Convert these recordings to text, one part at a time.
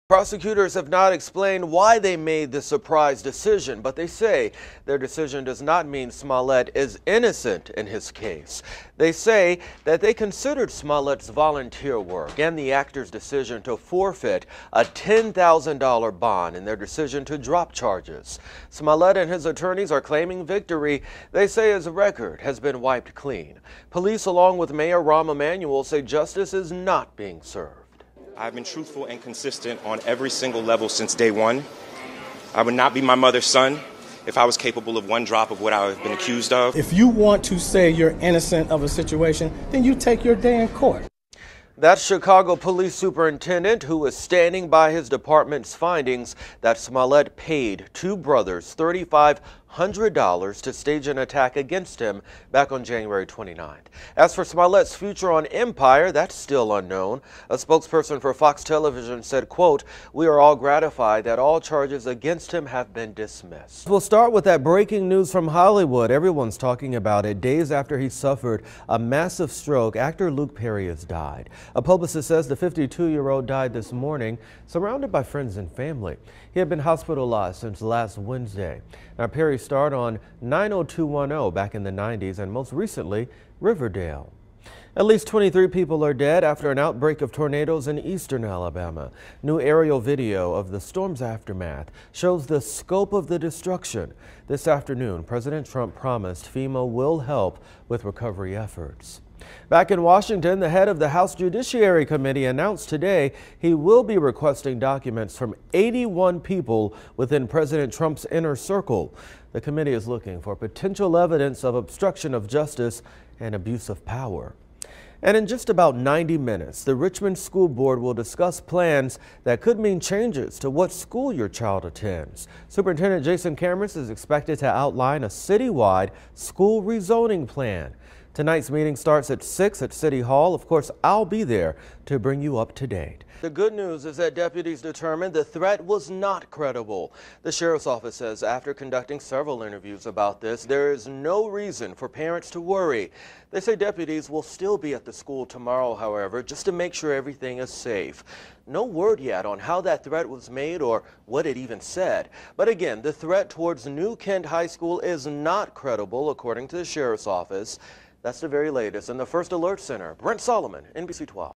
Prosecutors have not explained why they made the surprise decision, but they say their decision does not mean Smollett is innocent in his case. They say that they considered Smollett's volunteer work and the actor's decision to forfeit a $10,000 bond in their decision to drop charges. Smollett and his attorneys are claiming victory. They say his record has been wiped clean. Police, along with Mayor Rahm Emanuel, say justice is not being served. I've been truthful and consistent on every single level since day one. I would not be my mother's son if I was capable of one drop of what I've been accused of. If you want to say you're innocent of a situation, then you take your day in court. That's Chicago Police Superintendent who is standing by his department's findings that Smollett paid two brothers $3,500 to stage an attack against him back on January 29th. As for Smollett's future on Empire, that's still unknown. A spokesperson for Fox Television said, quote, "We are all gratified that all charges against him have been dismissed." We'll start with that breaking news from Hollywood. Everyone's talking about it. Days after he suffered a massive stroke, actor Luke Perry has died. A publicist says the 52-year-old died this morning, surrounded by friends and family. He had been hospitalized since last Wednesday. Now, Perry starred on 90210 back in the 90s and most recently Riverdale. At least 23 people are dead after an outbreak of tornadoes in eastern Alabama. New aerial video of the storm's aftermath shows the scope of the destruction. This afternoon, President Trump promised FEMA will help with recovery efforts. Back in Washington, the head of the House Judiciary Committee announced today he will be requesting documents from 81 people within President Trump's inner circle. The committee is looking for potential evidence of obstruction of justice and abuse of power. And in just about 90 minutes, the Richmond School Board will discuss plans that could mean changes to what school your child attends. Superintendent Jason Cameron is expected to outline a citywide school rezoning plan. Tonight's meeting starts at 6 at City Hall. Of course, I'll be there to bring you up to date. The good news is that deputies determined the threat was not credible. The sheriff's office says after conducting several interviews about this, there is no reason for parents to worry. They say deputies will still be at the school tomorrow, however, just to make sure everything is safe. No word yet on how that threat was made or what it even said. But again, the threat towards New Kent High School is not credible, according to the sheriff's office. That's the very latest in the First Alert Center. Brent Solomon, NBC 12.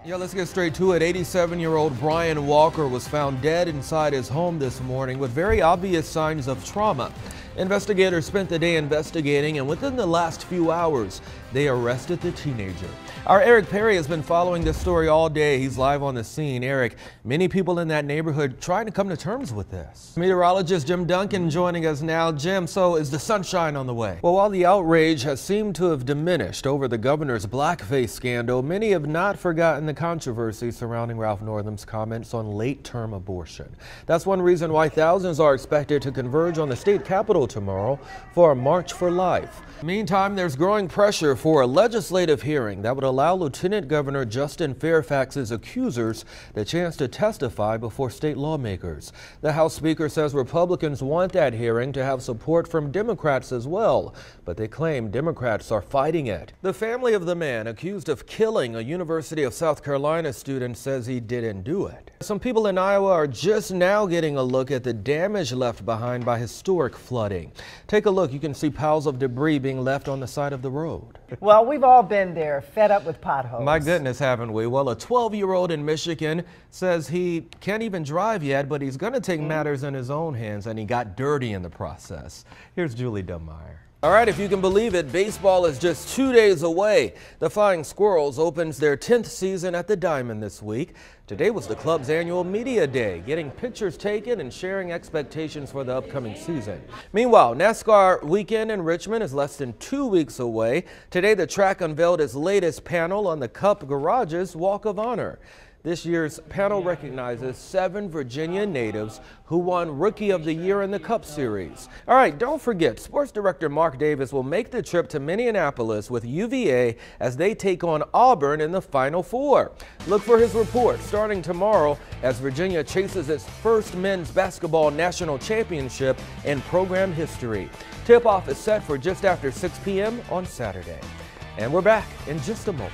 Yeah, let's get straight to it. 87-year-old Brian Walker was found dead inside his home this morning with very obvious signs of trauma. Investigators spent the day investigating, and within the last few hours, they arrested the teenager. Our Eric Perry has been following this story all day. He's live on the scene. Eric, many people in that neighborhood trying to come to terms with this. Meteorologist Jim Duncan joining us now. Jim, so is the sunshine on the way? Well, while the outrage has seemed to have diminished over the governor's blackface scandal, many have not forgotten the controversy surrounding Ralph Northam's comments on late-term abortion. That's one reason why thousands are expected to converge on the state capitol tomorrow for a March for Life. Meantime, there's growing pressure for a legislative hearing that would allow Lieutenant Governor Justin Fairfax's accusers the chance to testify before state lawmakers. The House Speaker says Republicans want that hearing to have support from Democrats as well, but they claim Democrats are fighting it. The family of the man accused of killing a University of South Carolina student says he didn't do it. Some people in Iowa are just now getting a look at the damage left behind by historic flooding. Take a look. You can see piles of debris being left on the side of the road. Well, we've all been there, fed up with potholes. My goodness, haven't we? Well, a 12-year-old in Michigan says he can't even drive yet, but he's going to take matters in his own hands, and he got dirty in the process. Here's Julie Dummeier. All right, if you can believe it, baseball is just 2 days away. The Flying Squirrels opens their 10th season at the Diamond this week. Today was the club's annual media day, getting pictures taken and sharing expectations for the upcoming season. Meanwhile, NASCAR weekend in Richmond is less than 2 weeks away. Today, the track unveiled its latest panel on the Cup Garage's Walk of Honor. This year's panel recognizes 7 Virginia natives who won Rookie of the Year in the Cup Series. All right, don't forget, Sports Director Mark Davis will make the trip to Minneapolis with UVA as they take on Auburn in the Final Four. Look for his report starting tomorrow as Virginia chases its first men's basketball national championship in program history. Tip-off is set for just after 6 p.m. on Saturday. And we're back in just a moment.